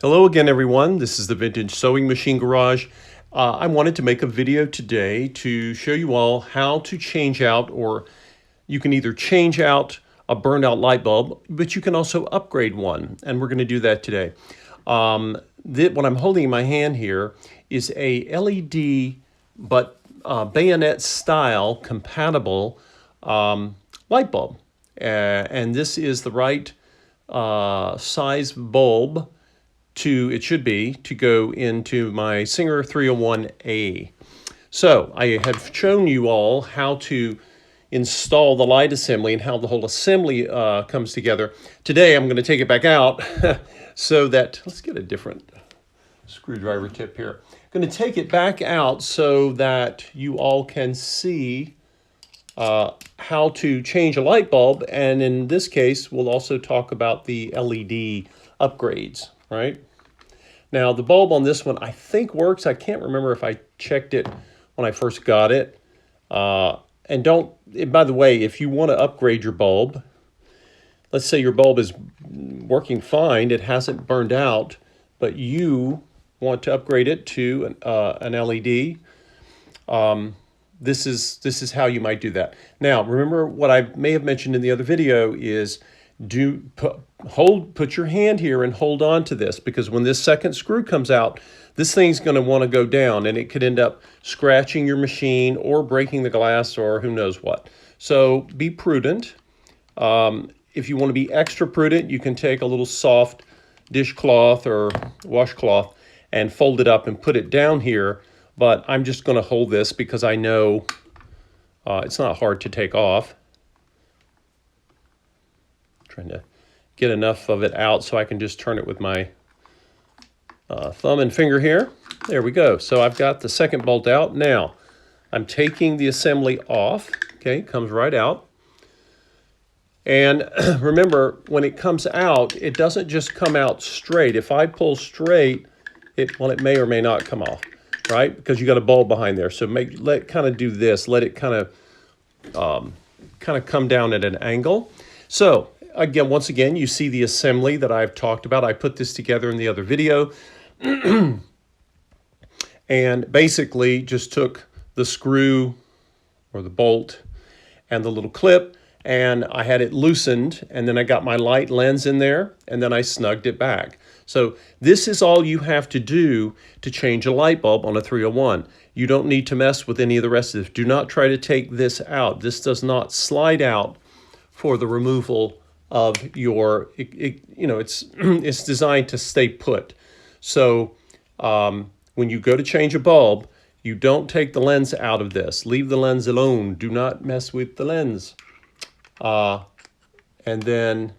Hello again, everyone. This is the Vintage Sewing Machine Garage. I wanted to make a video today to show you all how to change out, or you can either change out a burned out light bulb, but you can also upgrade one, and we're going to do that today. What I'm holding in my hand here is a LED, but bayonet style compatible light bulb. And this is the right size bulb to go into my Singer 301A. So I have shown you all how to install the light assembly and how the whole assembly comes together. Today I'm going to take it back out so that, let's get a different screwdriver tip here. I'm going to take it back out so that you all can see how to change a light bulb, and in this case we'll also talk about the LED upgrades, right? Now the bulb on this one I think works. I can't remember if I checked it when I first got it. By the way, if you want to upgrade your bulb, let's say your bulb is working fine, it hasn't burned out, but you want to upgrade it to an LED, this is how you might do that. Now, remember what I may have mentioned in the other video is put your hand here and hold on to this, because when this second screw comes out, this thing's going to want to go down, and it could end up scratching your machine or breaking the glass or who knows what. So be prudent. If you want to be extra prudent, you can take a little soft dishcloth or washcloth and fold it up and put it down here. But I'm just going to hold this because I know it's not hard to take off. Trying to get enough of it out so I can just turn it with my thumb and finger here. There we go. So I've got the second bolt out. Now I'm taking the assembly off. Okay, comes right out. And remember, when it comes out, it doesn't just come out straight. If I pull straight, it may or may not come off, right? Because you got a bulb behind there. So kind of do this. Let it kind of come down at an angle. So again, once again, you see the assembly that I've talked about. I put this together in the other video. And basically just took the screw or the bolt and the little clip, and I had it loosened, and then I got my light lens in there, and then I snugged it back. So this is all you have to do to change a light bulb on a 301. You don't need to mess with any of the rest of this. Do not try to take this out. This does not slide out for the removal of your, it's designed to stay put. So when you go to change a bulb, you don't take the lens out of this. Leave the lens alone. Do not mess with the lens. And then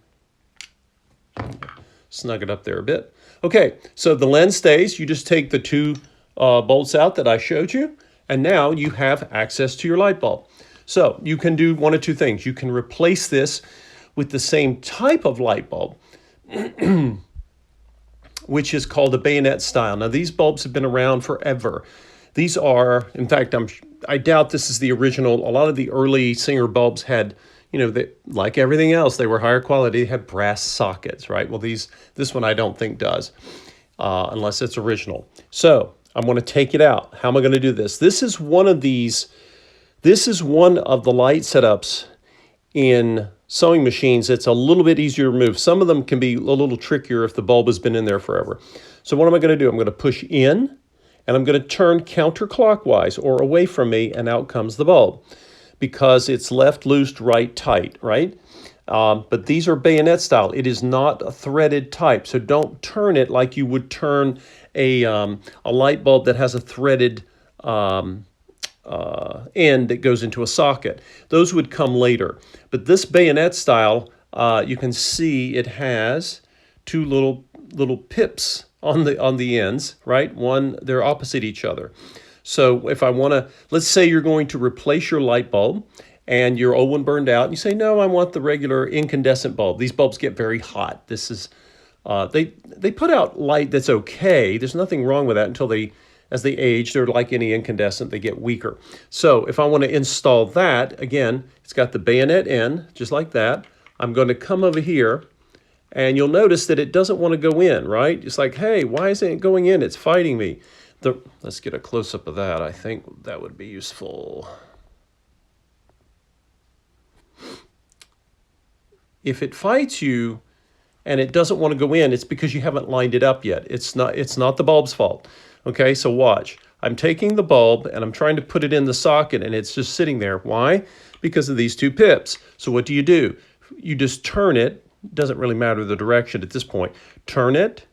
snug it up there a bit. Okay, so the lens stays. You just take the two bolts out that I showed you, and now you have access to your light bulb. So you can do one of two things. You can replace this with the same type of light bulb, which is called a bayonet style. Now, these bulbs have been around forever. These are, in fact, I doubt this is the original. A lot of the early Singer bulbs had, like everything else, they were higher quality, they had brass sockets, right? Well, this one I don't think does, unless it's original. So I'm going to take it out. How am I going to do this? This is one of the light setups in sewing machines. It's a little bit easier to remove. Some of them can be a little trickier if the bulb has been in there forever. So what am I going to do? I'm going to push in, and I'm going to turn counterclockwise or away from me, and out comes the bulb, because it's left loose, right tight, right? But these are bayonet style. It is not a threaded type, so don't turn it like you would turn a light bulb that has a threaded end that goes into a socket. Those would come later. But this bayonet style, you can see it has two little pips on the ends, right? They're opposite each other. So if I want to, let's say you're going to replace your light bulb and your old one burned out, and you say, no, I want the regular incandescent bulb. These bulbs get very hot. This is, they put out light that's okay. There's nothing wrong with that until as they age, they're like any incandescent, they get weaker. So if I want to install that, again, it's got the bayonet end, just like that. I'm going to come over here And you'll notice that it doesn't want to go in, right? It's like, hey, why isn't it going in? It's fighting me. Let's get a close-up of that. I think that would be useful. If it fights you and it doesn't want to go in, it's because you haven't lined it up yet. It's not the bulb's fault. Okay, so watch. I'm taking the bulb and I'm trying to put it in the socket and it's just sitting there. Why? Because of these two pips. So what do? You just turn it. Doesn't really matter the direction at this point. Turn it,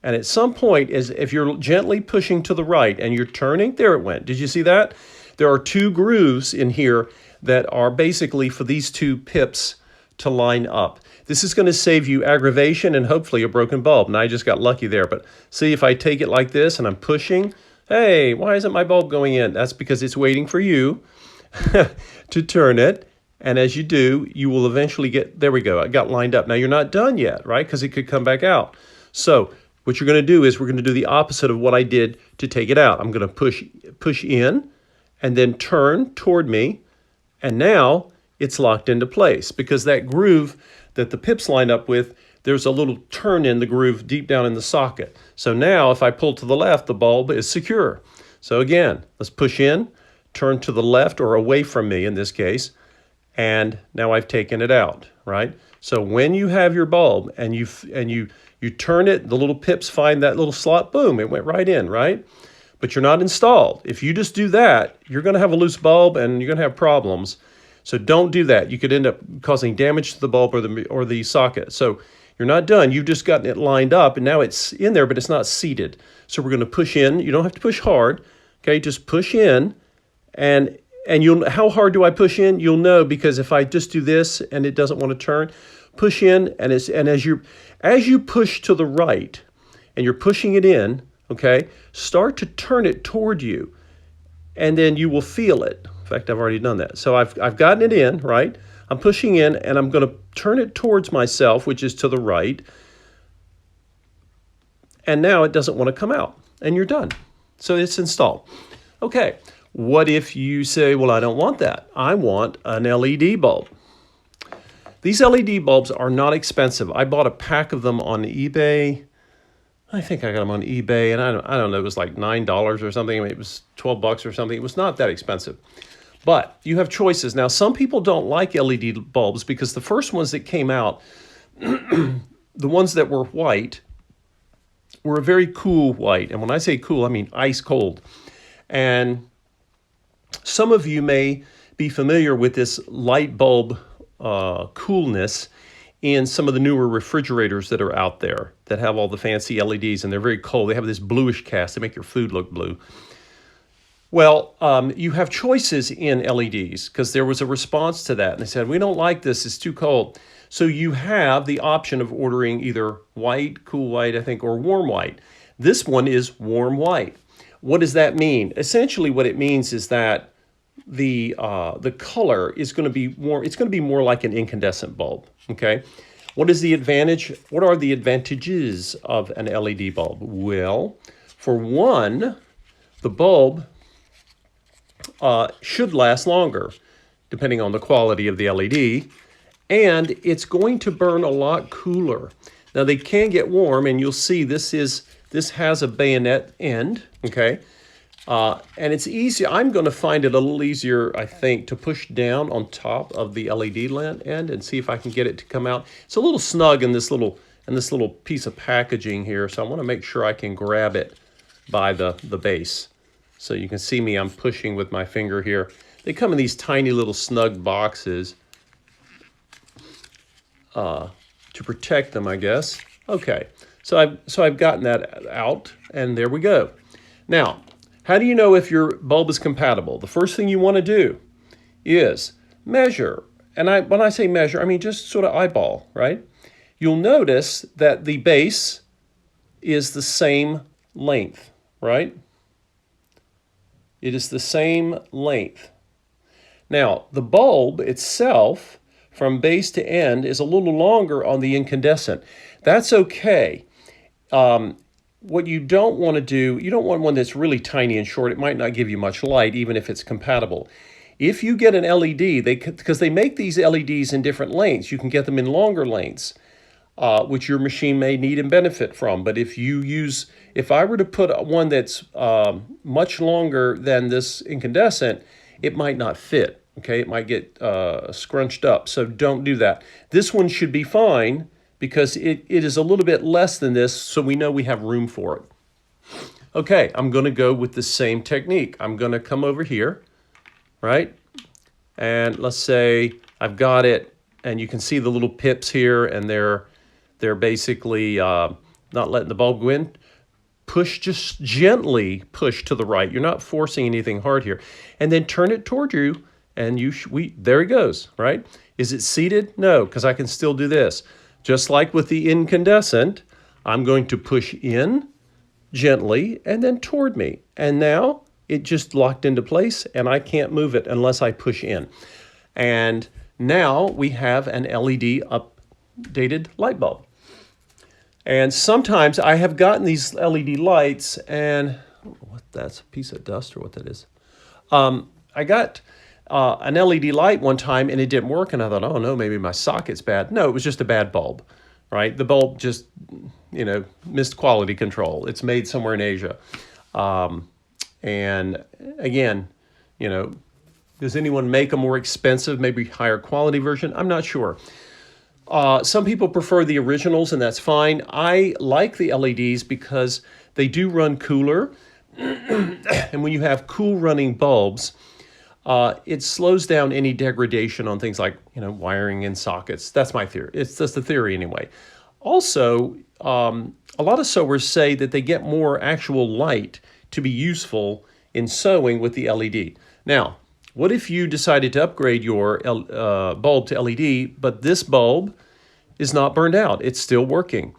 and at some point, if you're gently pushing to the right and you're turning, there it went. Did you see that? There are two grooves in here that are basically for these two pips to line up. This is going to save you aggravation and hopefully a broken bulb. And I just got lucky there. But see, if I take it like this and I'm pushing, hey, why isn't my bulb going in? That's because it's waiting for you to turn it. And as you do, you will eventually get, there we go, it got lined up. Now you're not done yet, right? Because it could come back out. So what you're going to do is we're going to do the opposite of what I did to take it out. I'm going to push in and then turn toward me. And now it's locked into place because that groove that the pips line up with, there's a little turn in the groove deep down in the socket. So now if I pull to the left, the bulb is secure. So again, let's push in, turn to the left or away from me in this case. And now I've taken it out, right? So when you have your bulb and you turn it, the little pips find that little slot, boom, it went right in, right? But you're not installed. If you just do that, you're going to have a loose bulb and you're going to have problems. So don't do that. You could end up causing damage to the bulb or the socket. So you're not done. You've just gotten it lined up and now it's in there, but it's not seated. So we're going to push in. You don't have to push hard. Okay, just push in and how hard do I push in? You'll know because if I just do this and it doesn't want to turn, push in and as you push to the right and you're pushing it in, okay, start to turn it toward you and then you will feel it. In fact, I've already done that. So I've gotten it in, right? I'm pushing in and I'm going to turn it towards myself, which is to the right. And now it doesn't want to come out and you're done. So it's installed. Okay. What if you say, well, I don't want that. I want an LED bulb. These LED bulbs are not expensive. I bought a pack of them on eBay. I think I got them on eBay, and I don't know, it was like $9 or something. I mean, it was 12 bucks or something. It was not that expensive. But you have choices. Now, some people don't like LED bulbs because the first ones that came out, the ones that were white, were a very cool white. And when I say cool, I mean ice cold. And some of you may be familiar with this light bulb coolness in some of the newer refrigerators that are out there that have all the fancy LEDs and they're very cold. They have this bluish cast. They make your food look blue. Well, you have choices in LEDs because there was a response to that. And they said, we don't like this. It's too cold. So you have the option of ordering either white, cool white, I think, or warm white. This one is warm white. What does that mean? Essentially what it means is that the color is going to be more, it's going to be more like an incandescent bulb, okay? What is the advantage? What are the advantages of an LED bulb? Well, for one, the bulb should last longer, depending on the quality of the LED, and it's going to burn a lot cooler. Now they can get warm, and you'll see this has a bayonet end, okay? And it's easy. I'm going to find it a little easier, I think, to push down on top of the LED end and see if I can get it to come out. It's a little snug in this little piece of packaging here, so I want to make sure I can grab it by the base. So you can see me, I'm pushing with my finger here. They come in these tiny little snug boxes to protect them, I guess. Okay, so I've gotten that out, and there we go. Now, how do you know if your bulb is compatible? The first thing you want to do is measure. And when I say measure, I mean just sort of eyeball, right? You'll notice that the base is the same length, right? It is the same length. Now, the bulb itself, from base to end, is a little longer on the incandescent. That's okay. What you don't want to do, you don't want one that's really tiny and short. It might not give you much light, even if it's compatible. If you get an LED, because they make these LEDs in different lengths, you can get them in longer lengths. which your machine may need and benefit from. But if I were to put one that's much longer than this incandescent, it might not fit. Okay, it might get scrunched up. So don't do that. This one should be fine because it is a little bit less than this, so we know we have room for it. Okay, I'm going to go with the same technique. I'm going to come over here, right? And let's say I've got it, and you can see the little pips here, and they're basically not letting the bulb go in. Push, just gently push to the right. You're not forcing anything hard here. And then turn it toward you, and there it goes, right? Is it seated? No, because I can still do this. Just like with the incandescent, I'm going to push in gently and then toward me. And now it just locked into place, and I can't move it unless I push in. And now we have an LED updated light bulb. And sometimes I have gotten these LED lights, and that's a piece of dust or what that is. I got an LED light one time, and it didn't work, and I thought, oh no, maybe my socket's bad. No, it was just a bad bulb, right? The bulb just, missed quality control. It's made somewhere in Asia. And again, does anyone make a more expensive, maybe higher quality version? I'm not sure. Some people prefer the originals, and that's fine. I like the LEDs because they do run cooler. And when you have cool running bulbs, it slows down any degradation on things like, wiring in sockets. That's my theory. That's the theory anyway. Also, a lot of sewers say that they get more actual light to be useful in sewing with the LED. Now, what if you decided to upgrade your bulb to LED, but this bulb is not burned out? It's still working.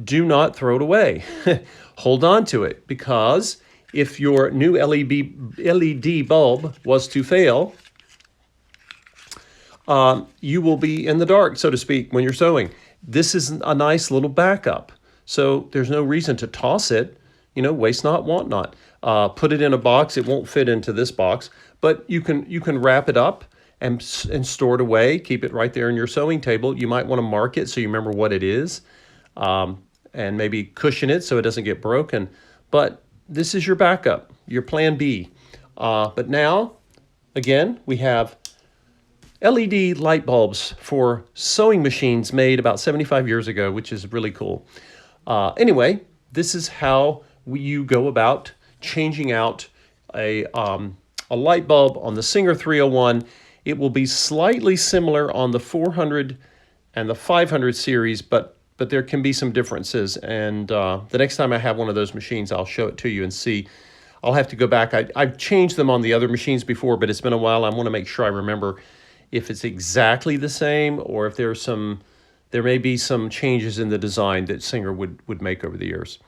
Do not throw it away. Hold on to it, because if your new LED bulb was to fail, you will be in the dark, so to speak, when you're sewing. This is a nice little backup. So there's no reason to toss it. Waste not, want not. Put it in a box. It won't fit into this box, but you can wrap it up and store it away. Keep it right there in your sewing table. You might want to mark it so you remember what it is, and maybe cushion it so it doesn't get broken. But this is your backup, your plan B. But now, again, we have LED light bulbs for sewing machines made about 75 years ago, which is really cool. Anyway, this is how you go about changing out a light bulb on the Singer 301. It will be slightly similar on the 400 and the 500 series, but there can be some differences. And the next time I have one of those machines, I'll show it to you and see. I'll have to go back. I've changed them on the other machines before, but it's been a while. I want to make sure I remember if it's exactly the same or if there may be some changes in the design that Singer would make over the years.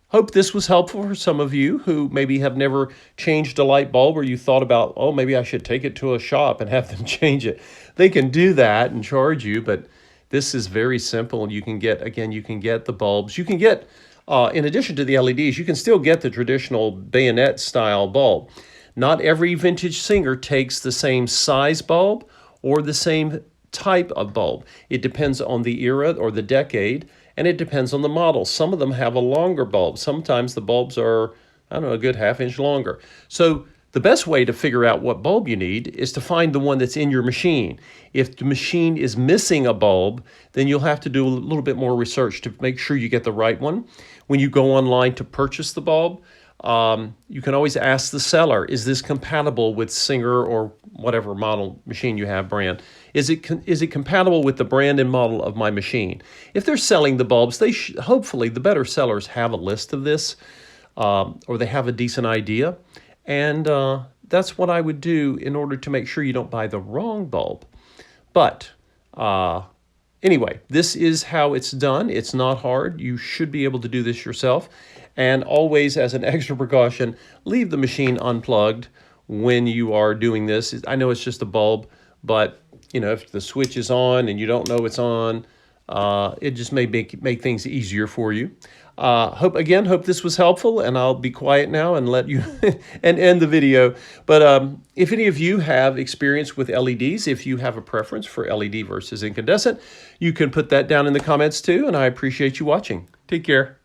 Hope this was helpful for some of you who maybe have never changed a light bulb, or you thought about, oh, maybe I should take it to a shop and have them change it. They can do that and charge you, but this is very simple. You can get the bulbs. You can get, in addition to the LEDs, you can still get the traditional bayonet style bulb. Not every vintage Singer takes the same size bulb or the same type of bulb. It depends on the era or the decade, and it depends on the model. Some of them have a longer bulb. Sometimes the bulbs are, a good half-inch longer. So the best way to figure out what bulb you need is to find the one that's in your machine. If the machine is missing a bulb, then you'll have to do a little bit more research to make sure you get the right one. When you go online to purchase the bulb, you can always ask the seller, is this compatible with Singer or whatever model machine you have brand? Is it compatible with the brand and model of my machine? If they're selling the bulbs, hopefully the better sellers have a list of this, or they have a decent idea. And that's what I would do in order to make sure you don't buy the wrong bulb. But anyway, this is how it's done. It's not hard. You should be able to do this yourself. And always, as an extra precaution, leave the machine unplugged when you are doing this. I know it's just a bulb, but if the switch is on and you don't know it's on, It just may make things easier for you. Hope this was helpful, and I'll be quiet now and let you and end the video. But if any of you have experience with LEDs, if you have a preference for LED versus incandescent, you can put that down in the comments too, and I appreciate you watching. Take care.